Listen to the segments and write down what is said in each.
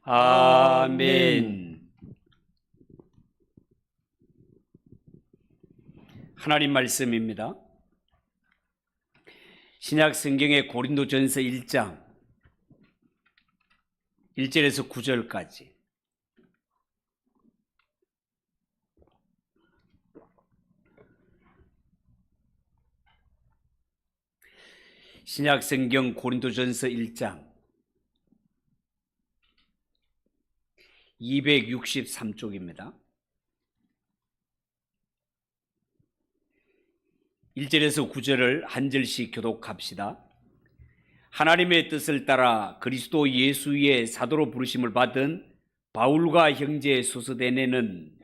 아멘. 하나님 말씀입니다. 신약 성경의 고린도전서 1장 1절에서 9절까지. 신약 성경 고린도전서 1장 263쪽입니다. 1절에서 9절을 한 절씩 교독합시다. 하나님의 뜻을 따라 그리스도 예수의 사도로 부르심을 받은 바울과 형제 소스데네는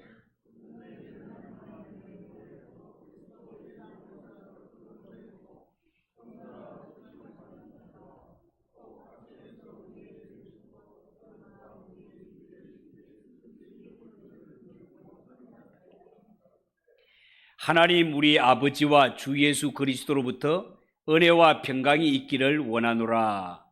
하나님 우리 아버지와 주 예수 그리스도로부터 은혜와 평강이 있기를 원하노라.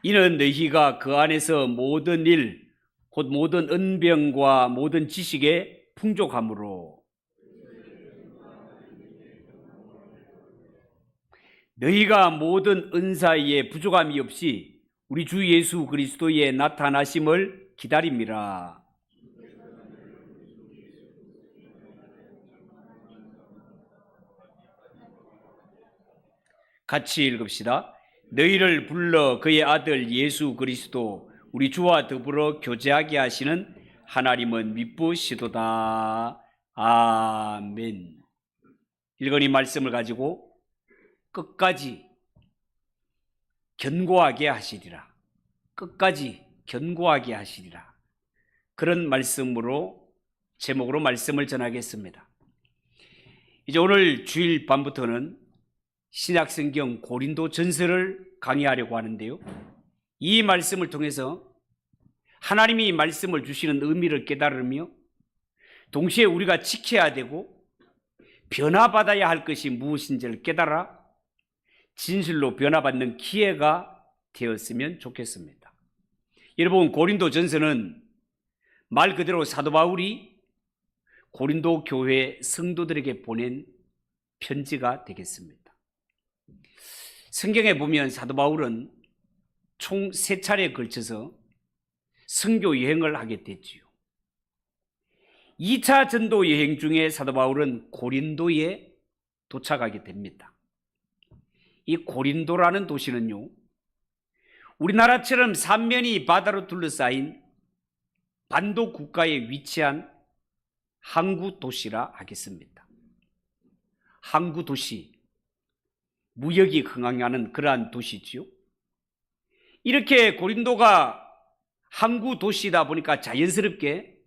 이는 너희가 그 안에서 모든 일, 곧 모든 은병과 모든 지식에 풍족함으로 너희가 모든 은사에 부족함이 없이 우리 주 예수 그리스도의 나타나심을 기다립니다. 같이 읽읍시다. 너희를 불러 그의 아들 예수 그리스도 우리 주와 더불어 교제하게 하시는 하나님은 미쁘시도다. 아멘. 읽은 이 말씀을 가지고 끝까지 견고하게 하시리라. 끝까지 견고하게 하시리라. 그런 말씀으로 제목으로 말씀을 전하겠습니다. 이제 오늘 주일 밤부터는 신약성경 고린도전서를 강의하려고 하는데요. 이 말씀을 통해서 하나님이 말씀을 주시는 의미를 깨달으며 동시에 우리가 지켜야 되고 변화받아야 할 것이 무엇인지를 깨달아 진실로 변화받는 기회가 되었으면 좋겠습니다. 여러분, 고린도전서는 말 그대로 사도 바울이 고린도 교회 성도들에게 보낸 편지가 되겠습니다. 성경에 보면 사도 바울은 총 3차례에 걸쳐서 선교 여행을 하게 됐지요. 2차 전도 여행 중에 사도 바울은 고린도에 도착하게 됩니다. 이 고린도라는 도시는요, 우리나라처럼 삼면이 바다로 둘러싸인 반도 국가에 위치한 항구 도시라 하겠습니다. 항구 도시, 무역이 흥황하는 그러한 도시지요. 이렇게 고린도가 항구 도시다 보니까 자연스럽게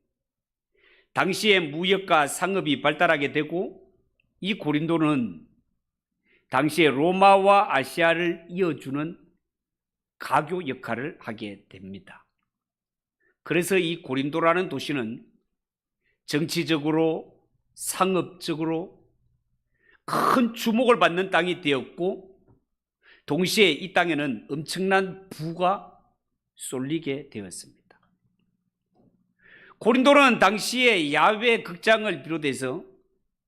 당시에 무역과 상업이 발달하게 되고, 이 고린도는 당시에 로마와 아시아를 이어주는 가교 역할을 하게 됩니다. 그래서 이 고린도라는 도시는 정치적으로, 상업적으로 큰 주목을 받는 땅이 되었고, 동시에 이 땅에는 엄청난 부가 쏠리게 되었습니다. 고린도는 당시에 야외 극장을 비롯해서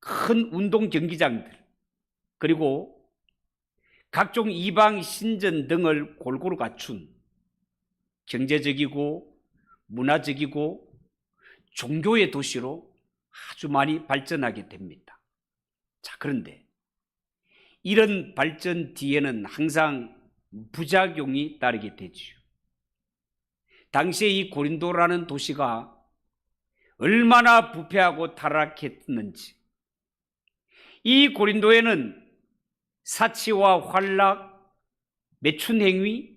큰 운동 경기장들, 그리고 각종 이방 신전 등을 골고루 갖춘 경제적이고 문화적이고 종교의 도시로 아주 많이 발전하게 됩니다. 자, 그런데 이런 발전 뒤에는 항상 부작용이 따르게 되죠. 당시에 이 고린도라는 도시가 얼마나 부패하고 타락했는지, 이 고린도에는 사치와 환락, 매춘 행위,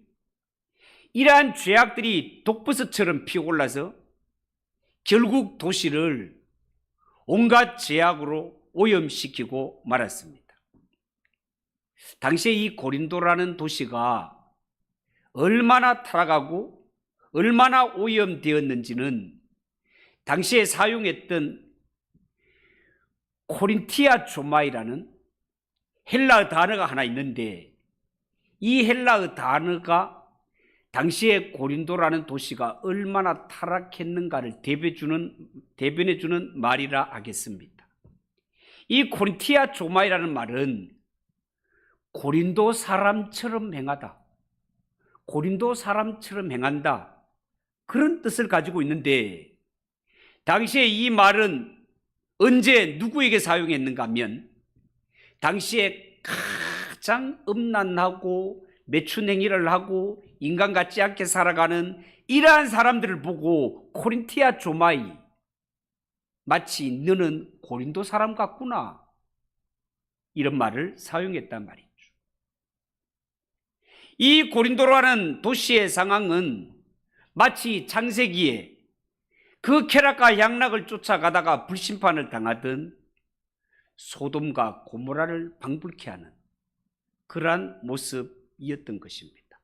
이러한 죄악들이 독버섯처럼 피어올라서 결국 도시를 온갖 죄악으로 오염시키고 말았습니다. 당시에 이 고린도라는 도시가 얼마나 타락하고 얼마나 오염되었는지는 당시에 사용했던 코린티아 조마이라는 헬라어 단어가 하나 있는데, 이 헬라어 단어가 당시에 고린도라는 도시가 얼마나 타락했는가를 대변해주는 말이라 하겠습니다. 이 코린티아 조마이라는 말은 고린도 사람처럼 행하다, 고린도 사람처럼 행한다, 그런 뜻을 가지고 있는데, 당시에 이 말은 언제 누구에게 사용했는가 하면 당시에 가장 음란하고 매춘행위를 하고 인간 같지 않게 살아가는 이러한 사람들을 보고 코린티아 조마이, 마치 너는 고린도 사람 같구나, 이런 말을 사용했단 말이죠. 이 고린도라는 도시의 상황은 마치 창세기에 그 쾌락과 향락을 쫓아가다가 불심판을 당하던 소돔과 고모라를 방불케 하는 그러한 모습이었던 것입니다.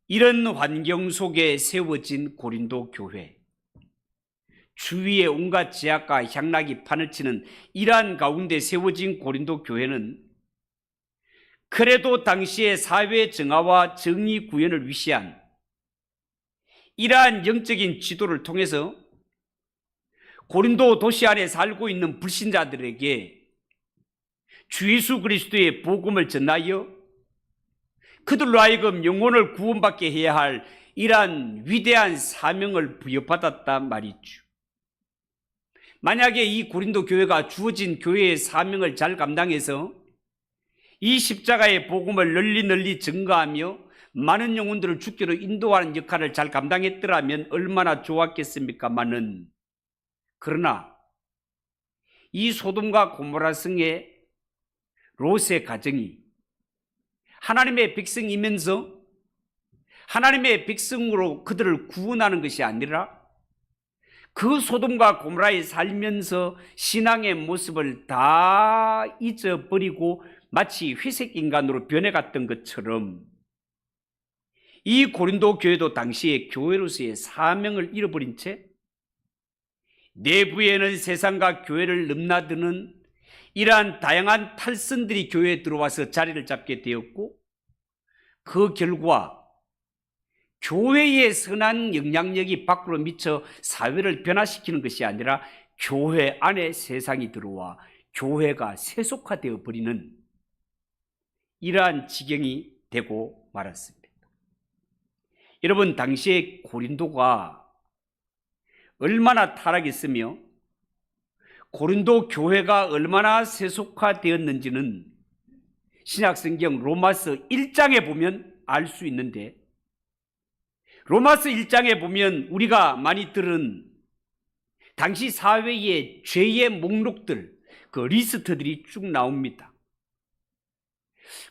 이런 환경 속에 세워진 고린도 교회, 주위에 온갖 제약과 향락이 판을 치는 이러한 가운데 세워진 고린도 교회는 그래도 당시의 사회 정화와 정의 구현을 위시한 이러한 영적인 지도를 통해서 고린도 도시 안에 살고 있는 불신자들에게 주 예수 그리스도의 복음을 전하여 그들로 하여금 영혼을 구원받게 해야 할 이러한 위대한 사명을 부여받았단 말이죠. 만약에 이 고린도 교회가 주어진 교회의 사명을 잘 감당해서 이 십자가의 복음을 널리 증거하며 많은 영혼들을 주께로 인도하는 역할을 잘 감당했더라면 얼마나 좋았겠습니까마는, 그러나 이 소돔과 고모라 성의 롯의 가정이 하나님의 백성이면서 하나님의 백성으로 그들을 구원하는 것이 아니라 그 소돔과 고모라에 살면서 신앙의 모습을 다 잊어버리고 마치 회색 인간으로 변해갔던 것처럼 이 고린도 교회도 당시에 교회로서의 사명을 잃어버린 채 내부에는 세상과 교회를 넘나드는 이러한 다양한 탈선들이 교회에 들어와서 자리를 잡게 되었고, 그 결과 교회의 선한 영향력이 밖으로 미쳐 사회를 변화시키는 것이 아니라 교회 안에 세상이 들어와 교회가 세속화되어 버리는 이러한 지경이 되고 말았습니다. 여러분, 당시에 고린도가 얼마나 타락했으며 고린도 교회가 얼마나 세속화되었는지는 신약성경 로마서 1장에 보면 알 수 있는데, 로마서 1장에 보면 우리가 많이 들은 당시 사회의 죄의 목록들, 그 리스트들이 쭉 나옵니다.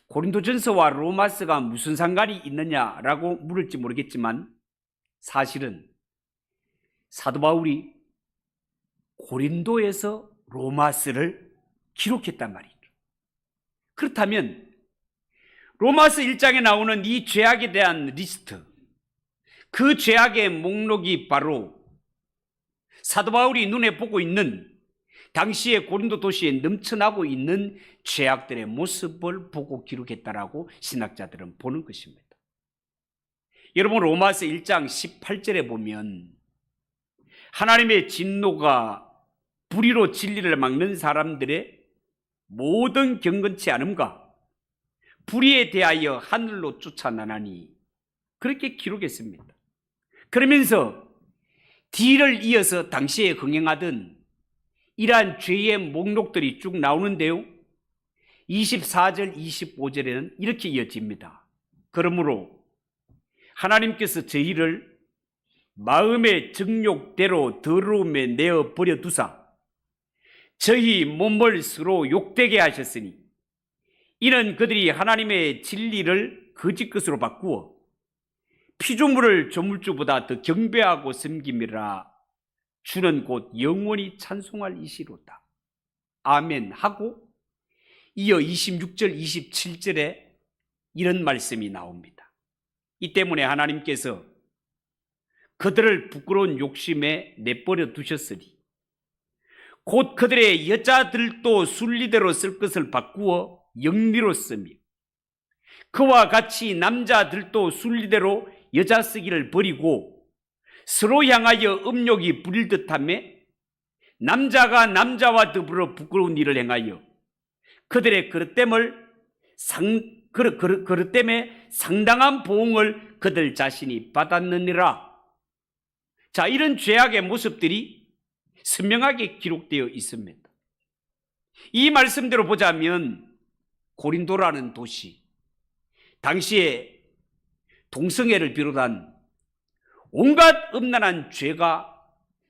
고린도전서와 로마서가 무슨 상관이 있느냐라고 물을지 모르겠지만 사실은 사도 바울이 고린도에서 로마서를 기록했단 말이죠. 그렇다면 로마서 1장에 나오는 이 죄악에 대한 리스트, 그 죄악의 목록이 바로 사도 바울이 눈에 보고 있는 당시의 고린도 도시에 넘쳐나고 있는 죄악들의 모습을 보고 기록했다라고 신학자들은 보는 것입니다. 여러분, 로마서 1장 18절에 보면 하나님의 진노가 불의로 진리를 막는 사람들의 모든 경건치 않음과 불의에 대하여 하늘로 쫓아나나니, 그렇게 기록했습니다. 그러면서 뒤를 이어서 당시에 흥행하던 이러한 죄의 목록들이 쭉 나오는데요, 24절 25절에는 이렇게 이어집니다. 그러므로 하나님께서 저희를 마음의 정욕대로 더러움에 내어 버려 두사 저희 몸을 서로 욕되게 하셨으니 이는 그들이 하나님의 진리를 거짓 것으로 바꾸어 피조물을 조물주보다 더 경배하고 섬김이라. 주는 곧 영원히 찬송할 이시로다. 아멘 하고 이어 26절 27절에 이런 말씀이 나옵니다. 이 때문에 하나님께서 그들을 부끄러운 욕심에 내버려 두셨으니 곧 그들의 여자들도 순리대로 쓸 것을 바꾸어 영리로 쓰며 그와 같이 남자들도 순리대로 여자 쓰기를 버리고 서로 향하여 음욕이 부릴 듯하며 남자가 남자와 더불어 부끄러운 일을 행하여 그들의 그릇 때문에 상당한 보응을 그들 자신이 받았느니라. 자, 이런 죄악의 모습들이 선명하게 기록되어 있습니다. 이 말씀대로 보자면 고린도라는 도시, 당시에 동성애를 비롯한 온갖 음란한 죄가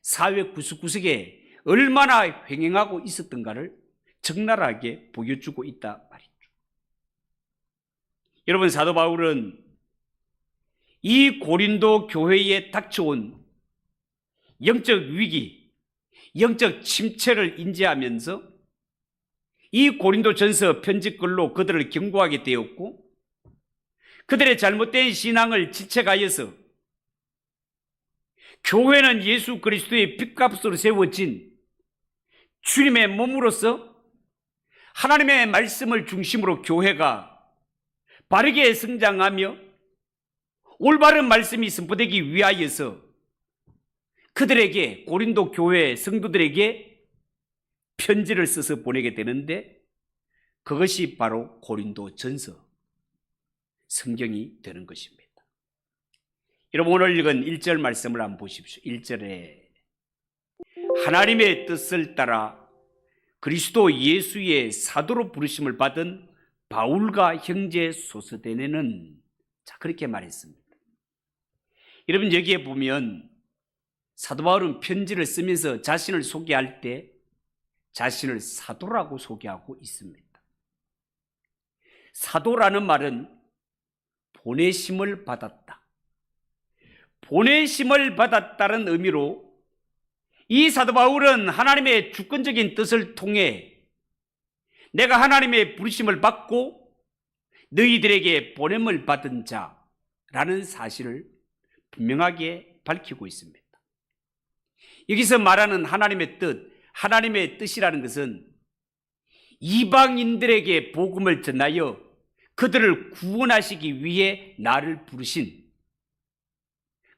사회 구석구석에 얼마나 횡행하고 있었던가를 적나라하게 보여주고 있다 말이죠. 여러분, 사도 바울은 이 고린도 교회에 닥쳐온 영적 위기, 영적 침체를 인지하면서 이 고린도전서 편집글로 그들을 경고하게 되었고 그들의 잘못된 신앙을 지적하여서 교회는 예수 그리스도의 핏값으로 세워진 주님의 몸으로서 하나님의 말씀을 중심으로 교회가 바르게 성장하며 올바른 말씀이 선포되기 위하여서 그들에게, 고린도 교회 성도들에게 편지를 써서 보내게 되는데 그것이 바로 고린도전서 성경이 되는 것입니다. 여러분, 오늘 읽은 1절 말씀을 한번 보십시오. 1절에 하나님의 뜻을 따라 그리스도 예수의 사도로 부르심을 받은 바울과 형제 소스데네는, 자, 그렇게 말했습니다. 여러분, 여기에 보면 사도 바울은 편지를 쓰면서 자신을 소개할 때 자신을 사도라고 소개하고 있습니다. 사도라는 말은 보내심을 받았다, 보내심을 받았다는 의미로 이 사도 바울은 하나님의 주권적인 뜻을 통해 내가 하나님의 부르심을 받고 너희들에게 보냄을 받은 자라는 사실을 분명하게 밝히고 있습니다. 여기서 말하는 하나님의 뜻, 하나님의 뜻이라는 것은 이방인들에게 복음을 전하여 그들을 구원하시기 위해 나를 부르신,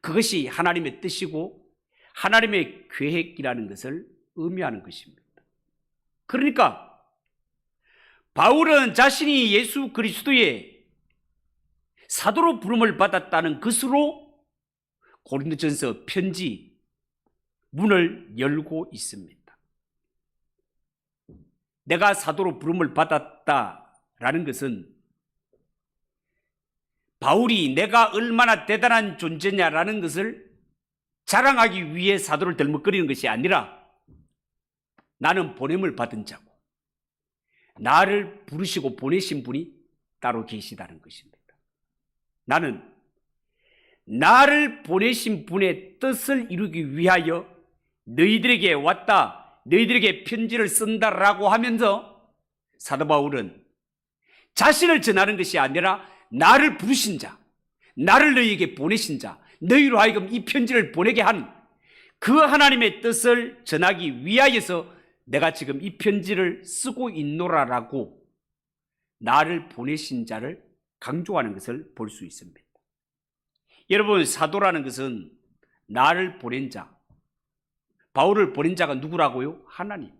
그것이 하나님의 뜻이고 하나님의 계획이라는 것을 의미하는 것입니다. 그러니까 바울은 자신이 예수 그리스도의 사도로 부름을 받았다는 것으로 고린도전서 편지 문을 열고 있습니다. 내가 사도로 부름을 받았다라는 것은 바울이 내가 얼마나 대단한 존재냐라는 것을 자랑하기 위해 사도를 덜먹거리는 것이 아니라 나는 보냄을 받은 자고 나를 부르시고 보내신 분이 따로 계시다는 것입니다. 나는 나를 보내신 분의 뜻을 이루기 위하여 너희들에게 왔다, 너희들에게 편지를 쓴다라고 하면서 사도 바울은 자신을 전하는 것이 아니라 나를 부르신 자, 나를 너희에게 보내신 자, 너희로 하여금 이 편지를 보내게 한 그 하나님의 뜻을 전하기 위하여서 내가 지금 이 편지를 쓰고 있노라라고 나를 보내신 자를 강조하는 것을 볼 수 있습니다. 여러분, 사도라는 것은 나를 보낸 자, 바울을 보낸 자가 누구라고요? 하나님.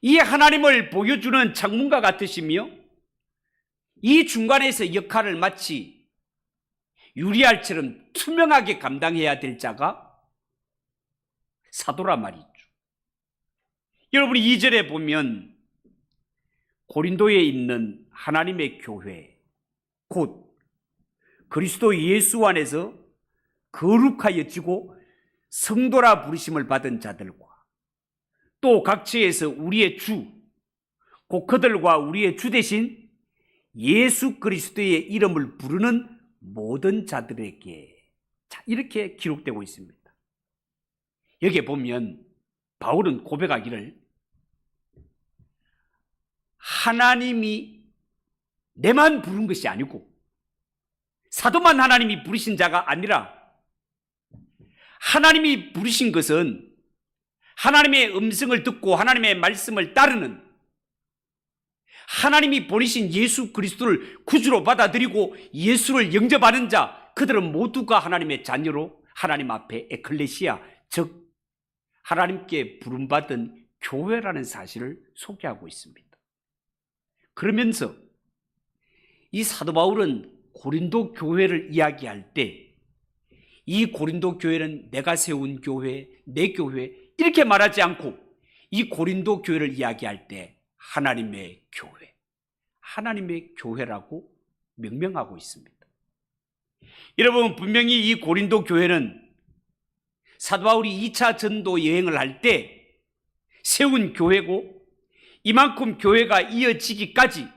이 하나님을 보여주는 창문과 같으시며 이 중간에서 역할을 마치 유리알처럼 투명하게 감당해야 될 자가 사도란 말이죠. 여러분이 2절에 보면 고린도에 있는 하나님의 교회, 곧 그리스도 예수 안에서 거룩하여지고 성도라 부르심을 받은 자들과 또 각처에서 우리의 주, 곧 그들과 우리의 주 대신 예수 그리스도의 이름을 부르는 모든 자들에게, 자, 이렇게 기록되고 있습니다. 여기에 보면 바울은 고백하기를 하나님이 내만 부른 것이 아니고 사도만 하나님이 부르신 자가 아니라 하나님이 부르신 것은 하나님의 음성을 듣고 하나님의 말씀을 따르는, 하나님이 보내신 예수 그리스도를 구주로 받아들이고 예수를 영접하는 자, 그들은 모두가 하나님의 자녀로 하나님 앞에 에클레시아, 즉 하나님께 부름받은 교회라는 사실을 소개하고 있습니다. 그러면서 이 사도 바울은 고린도 교회를 이야기할 때 이 고린도 교회는 내가 세운 교회, 내 교회 이렇게 말하지 않고 이 고린도 교회를 이야기할 때 하나님의 교회, 하나님의 교회라고 명명하고 있습니다. 여러분, 분명히 이 고린도 교회는 사도 바울이 2차 전도 여행을 할 때 세운 교회고, 이만큼 교회가 이어지기까지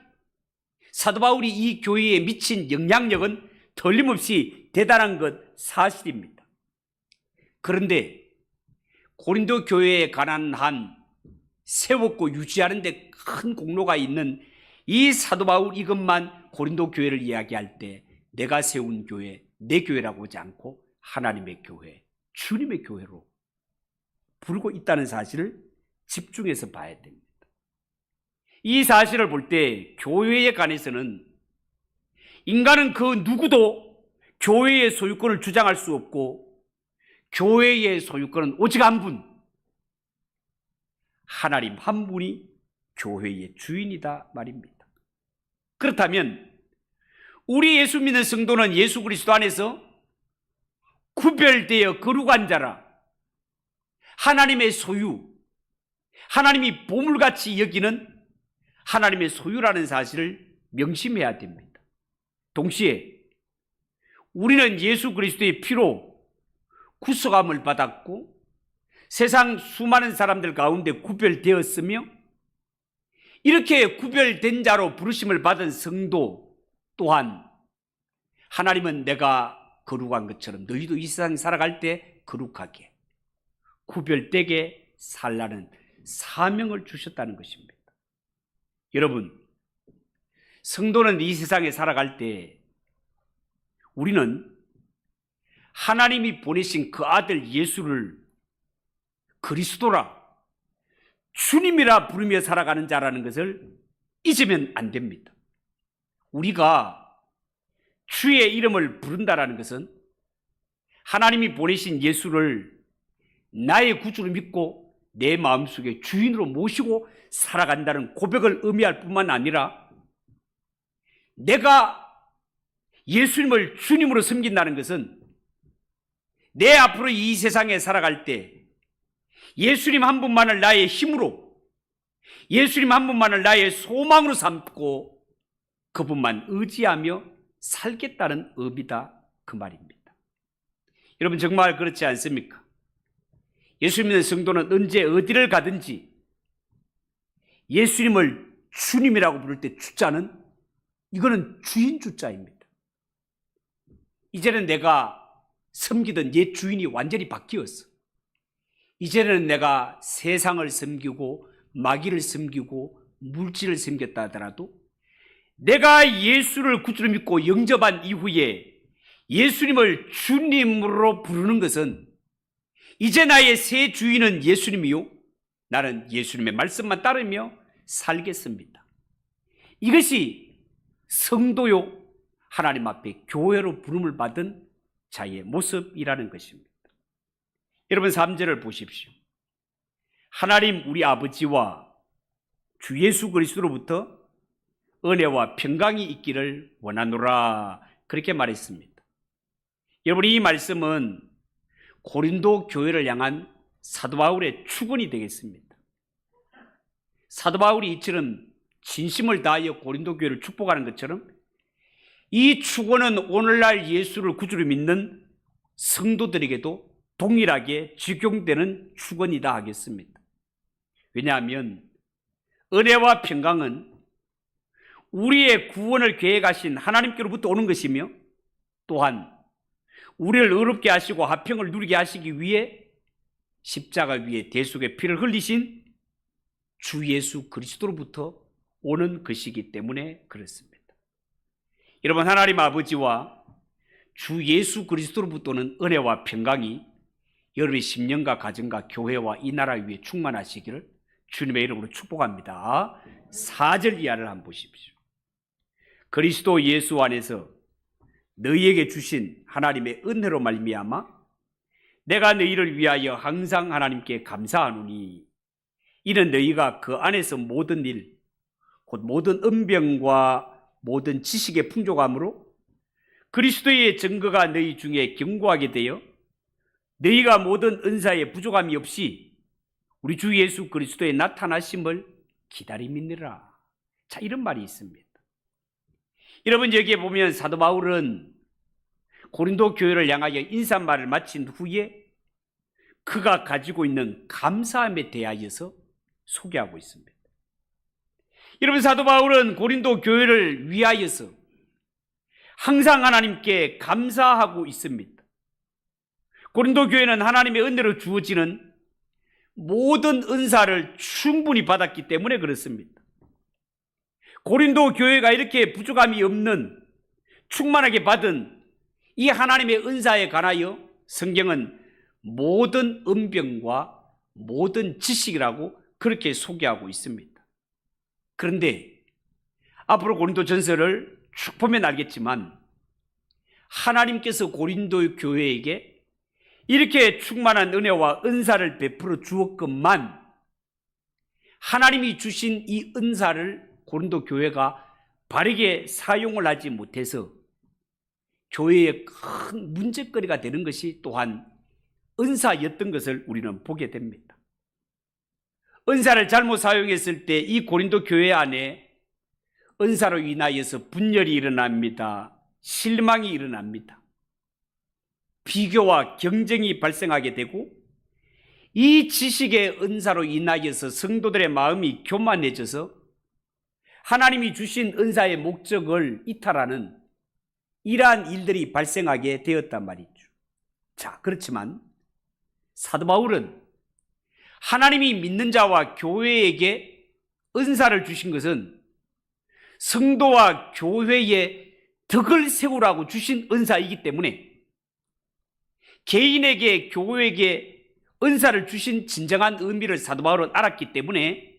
사도 바울이 이 교회에 미친 영향력은 틀림없이 대단한 것 사실입니다. 그런데 고린도 교회에 관한 한 세웠고 유지하는 데 큰 공로가 있는 이 사도 바울 이것만 고린도 교회를 이야기할 때 내가 세운 교회, 내 교회라고 하지 않고 하나님의 교회, 주님의 교회로 부르고 있다는 사실을 집중해서 봐야 됩니다. 이 사실을 볼 때 교회에 관해서는 인간은 그 누구도 교회의 소유권을 주장할 수 없고, 교회의 소유권은 오직 한 분, 하나님 한 분이 교회의 주인이다 말입니다. 그렇다면 우리 예수 믿는 성도는 예수 그리스도 안에서 구별되어 거룩한 자라, 하나님의 소유, 하나님이 보물같이 여기는 하나님의 소유라는 사실을 명심해야 됩니다. 동시에 우리는 예수 그리스도의 피로 구속함을 받았고 세상 수많은 사람들 가운데 구별되었으며, 이렇게 구별된 자로 부르심을 받은 성도 또한 하나님은 내가 거룩한 것처럼 너희도 이 세상 살아갈 때 거룩하게 구별되게 살라는 사명을 주셨다는 것입니다. 여러분, 성도는 이 세상에 살아갈 때 우리는 하나님이 보내신 그 아들 예수를 그리스도라, 주님이라 부르며 살아가는 자라는 것을 잊으면 안 됩니다. 우리가 주의 이름을 부른다라는 것은 하나님이 보내신 예수를 나의 구주로 믿고 내 마음속에 주인으로 모시고 살아간다는 고백을 의미할 뿐만 아니라, 내가 예수님을 주님으로 섬긴다는 것은 내 앞으로 이 세상에 살아갈 때 예수님 한 분만을 나의 힘으로, 예수님 한 분만을 나의 소망으로 삼고 그분만 의지하며 살겠다는 의미다, 그 말입니다. 여러분, 정말 그렇지 않습니까? 예수 믿는 성도는 언제 어디를 가든지 예수님을 주님이라고 부를 때 주자는, 이거는 주인 주자입니다. 이제는 내가 섬기던 옛 주인이 완전히 바뀌었어. 이제는 내가 세상을 섬기고 마귀를 섬기고 물질을 섬겼다 하더라도 내가 예수를 구주로 믿고 영접한 이후에 예수님을 주님으로 부르는 것은 이제 나의 새 주인은 예수님이요, 나는 예수님의 말씀만 따르며 살겠습니다. 이것이 성도요, 하나님 앞에 교회로 부름을 받은 자의 모습이라는 것입니다. 여러분, 3절을 보십시오. 하나님 우리 아버지와 주 예수 그리스도로부터 은혜와 평강이 있기를 원하노라, 그렇게 말했습니다. 여러분, 이 말씀은 고린도 교회를 향한 사도 바울의 축원이 되겠습니다. 사도 바울이 이처럼 진심을 다하여 고린도 교회를 축복하는 것처럼 이 축원은 오늘날 예수를 구주로 믿는 성도들에게도 동일하게 적용되는 축원이다 하겠습니다. 왜냐하면 은혜와 평강은 우리의 구원을 계획하신 하나님께로부터 오는 것이며, 또한 우리를 의롭게 하시고 화평을 누리게 하시기 위해 십자가 위에 대속의 피를 흘리신 주 예수 그리스도로부터 오는 것이기 때문에 그렇습니다. 여러분, 하나님 아버지와 주 예수 그리스도로부터 오는 은혜와 평강이 여러분의 심령과 가정과 교회와 이 나라 위에 충만하시기를 주님의 이름으로 축복합니다. 4절 이하를 한번 보십시오. 그리스도 예수 안에서 너희에게 주신 하나님의 은혜로 말미암아 내가 너희를 위하여 항상 하나님께 감사하노니 이는 너희가 그 안에서 모든 일 곧 모든 은병과 모든 지식의 풍족함으로 그리스도의 증거가 너희 중에 견고하게 되어 너희가 모든 은사에 부족함이 없이 우리 주 예수 그리스도의 나타나심을 기다림이니라. 자, 이런 말이 있습니다. 여러분, 여기에 보면 사도 바울은 고린도 교회를 향하여 인사말을 마친 후에 그가 가지고 있는 감사함에 대하여서 소개하고 있습니다. 여러분, 사도 바울은 고린도 교회를 위하여서 항상 하나님께 감사하고 있습니다. 고린도 교회는 하나님의 은혜로 주어지는 모든 은사를 충분히 받았기 때문에 그렇습니다. 고린도 교회가 이렇게 부족함이 없는 충만하게 받은 이 하나님의 은사에 관하여 성경은 모든 은병과 모든 지식이라고 그렇게 소개하고 있습니다. 그런데 앞으로 고린도 전서를 쭉 보면 알겠지만 하나님께서 고린도 교회에게 이렇게 충만한 은혜와 은사를 베풀어 주었건만 하나님이 주신 이 은사를 고린도 교회가 바르게 사용을 하지 못해서 교회에 큰 문제거리가 되는 것이 또한 은사였던 것을 우리는 보게 됩니다. 은사를 잘못 사용했을 때 이 고린도 교회 안에 은사로 인하여서 분열이 일어납니다. 실망이 일어납니다. 비교와 경쟁이 발생하게 되고 이 지식의 은사로 인하여서 성도들의 마음이 교만해져서 하나님이 주신 은사의 목적을 이탈하는 이러한 일들이 발생하게 되었단 말이죠. 자, 그렇지만 사도 바울은 하나님이 믿는 자와 교회에게 은사를 주신 것은 성도와 교회에 덕을 세우라고 주신 은사이기 때문에 개인에게 교회에게 은사를 주신 진정한 의미를 사도 바울은 알았기 때문에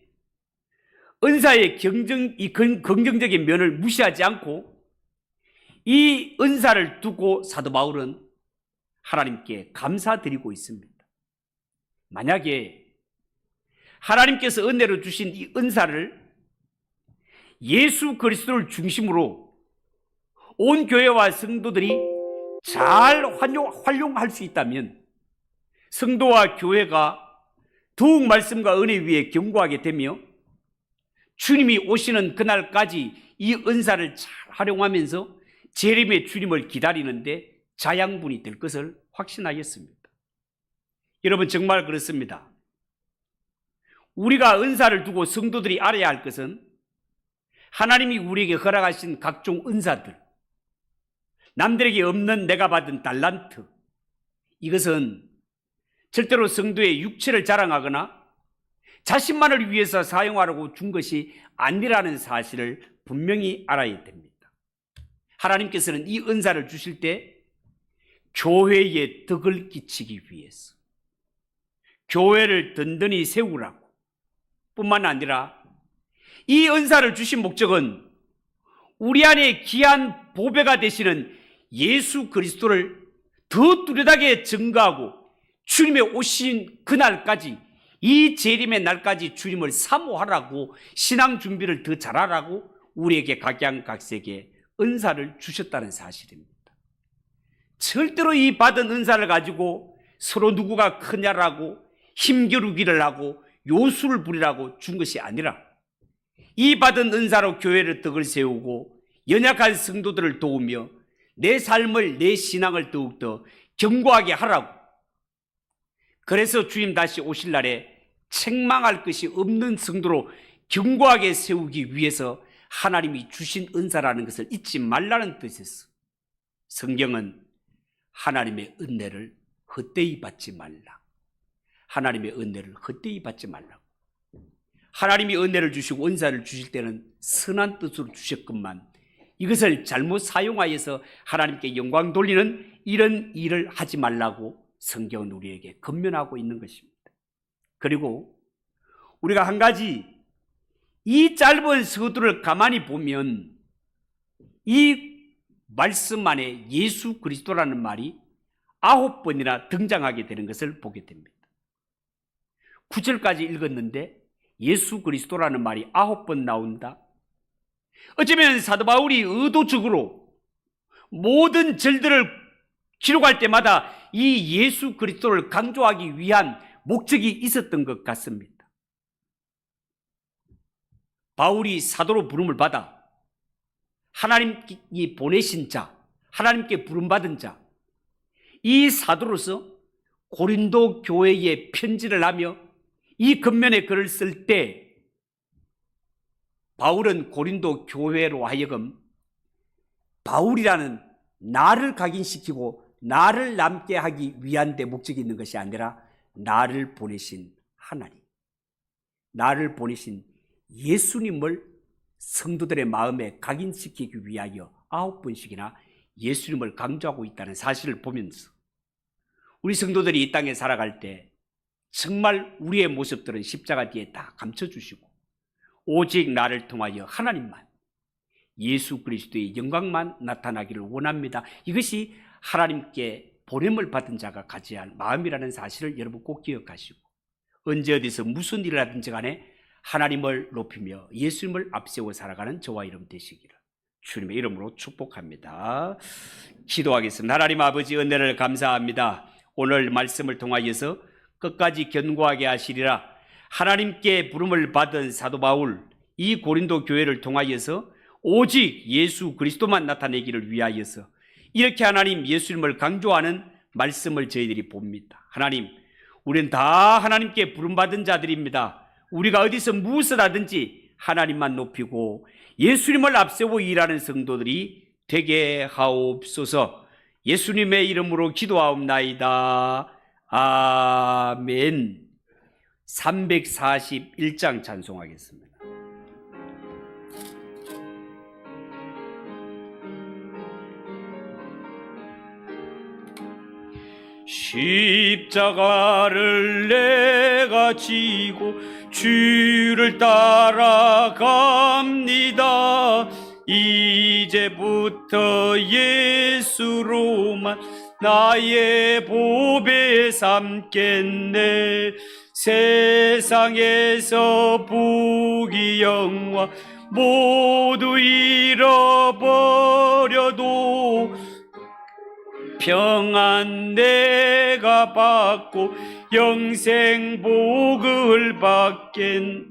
은사의 긍정적인 면을 무시하지 않고 이 은사를 두고 사도 바울은 하나님께 감사드리고 있습니다. 만약에 하나님께서 은혜로 주신 이 은사를 예수 그리스도를 중심으로 온 교회와 성도들이 잘 활용할 수 있다면 성도와 교회가 더욱 말씀과 은혜 위에 견고하게 되며 주님이 오시는 그날까지 이 은사를 잘 활용하면서 재림의 주님을 기다리는데 자양분이 될 것을 확신하였습니다. 여러분, 정말 그렇습니다. 우리가 은사를 두고 성도들이 알아야 할 것은 하나님이 우리에게 허락하신 각종 은사들, 남들에게 없는 내가 받은 달란트, 이것은 절대로 성도의 육체를 자랑하거나 자신만을 위해서 사용하라고 준 것이 아니라는 사실을 분명히 알아야 됩니다. 하나님께서는 이 은사를 주실 때 교회에 덕을 끼치기 위해서, 교회를 든든히 세우라고 뿐만 아니라 이 은사를 주신 목적은 우리 안에 귀한 보배가 되시는 예수 그리스도를 더 뚜렷하게 증거하고 주님의 오신 그날까지, 이 재림의 날까지 주님을 사모하라고, 신앙 준비를 더 잘하라고 우리에게 각양각색의 은사를 주셨다는 사실입니다. 절대로 이 받은 은사를 가지고 서로 누구가 크냐라고 힘겨루기를 하고 요술을 부리라고 준 것이 아니라 이 받은 은사로 교회를 덕을 세우고 연약한 성도들을 도우며 내 삶을, 내 신앙을 더욱더 견고하게 하라고, 그래서 주님 다시 오실 날에 책망할 것이 없는 성도로 견고하게 세우기 위해서 하나님이 주신 은사라는 것을 잊지 말라는 뜻에서 성경은 하나님의 은혜를 헛되이 받지 말라, 하나님의 은혜를 헛되이 받지 말라고. 하나님이 은혜를 주시고 은사를 주실 때는 선한 뜻으로 주셨건만 이것을 잘못 사용하여서 하나님께 영광 돌리는 이런 일을 하지 말라고 성경은 우리에게 권면하고 있는 것입니다. 그리고 우리가 한 가지 이 짧은 서두를 가만히 보면 이 말씀 안에 예수 그리스도라는 말이 9번이나 등장하게 되는 것을 보게 됩니다. 9절까지 읽었는데 예수 그리스도라는 말이 9번 나온다. 어쩌면 사도 바울이 의도적으로 모든 절들을 기록할 때마다 이 예수 그리스도를 강조하기 위한 목적이 있었던 것 같습니다. 바울이 사도로 부름을 받아 하나님이 보내신 자, 하나님께 부름받은 자, 이 사도로서 고린도 교회에 편지를 하며 이 겉면에 글을 쓸 때 바울은 고린도 교회로 하여금 바울이라는 나를 각인시키고 나를 남게 하기 위한 데 목적이 있는 것이 아니라 나를 보내신 하나님, 나를 보내신 예수님을 성도들의 마음에 각인시키기 위하여 9번씩이나 예수님을 강조하고 있다는 사실을 보면서 우리 성도들이 이 땅에 살아갈 때 정말 우리의 모습들은 십자가 뒤에 다 감춰주시고 오직 나를 통하여 하나님만, 예수 그리스도의 영광만 나타나기를 원합니다. 이것이 하나님께 보냄을 받은 자가 가져야 할 마음이라는 사실을 여러분 꼭 기억하시고 언제 어디서 무슨 일을 하든지 간에 하나님을 높이며 예수님을 앞세워 살아가는 저와 여러분 되시기를 주님의 이름으로 축복합니다. 기도하겠습니다. 하나님 아버지 은혜를 감사합니다. 오늘 말씀을 통하여서 끝까지 견고하게 하시리라. 하나님께 부름을 받은 사도 바울 이 고린도 교회를 통하여서 오직 예수 그리스도만 나타내기를 위하여서 이렇게 하나님 예수님을 강조하는 말씀을 저희들이 봅니다. 하나님, 우리는 다 하나님께 부름받은 자들입니다. 우리가 어디서 무엇을 하든지 하나님만 높이고 예수님을 앞세워 일하는 성도들이 되게 하옵소서. 예수님의 이름으로 기도하옵나이다. 아멘. 341장 찬송하겠습니다. 십자가를 내가 지고 주를 따라갑니다. 이제부터 예수로만 나의 보배 삼겠네. 세상에서 부귀 영화 모두 잃어버려도 평안 내가 받고 영생 복을 받겠네.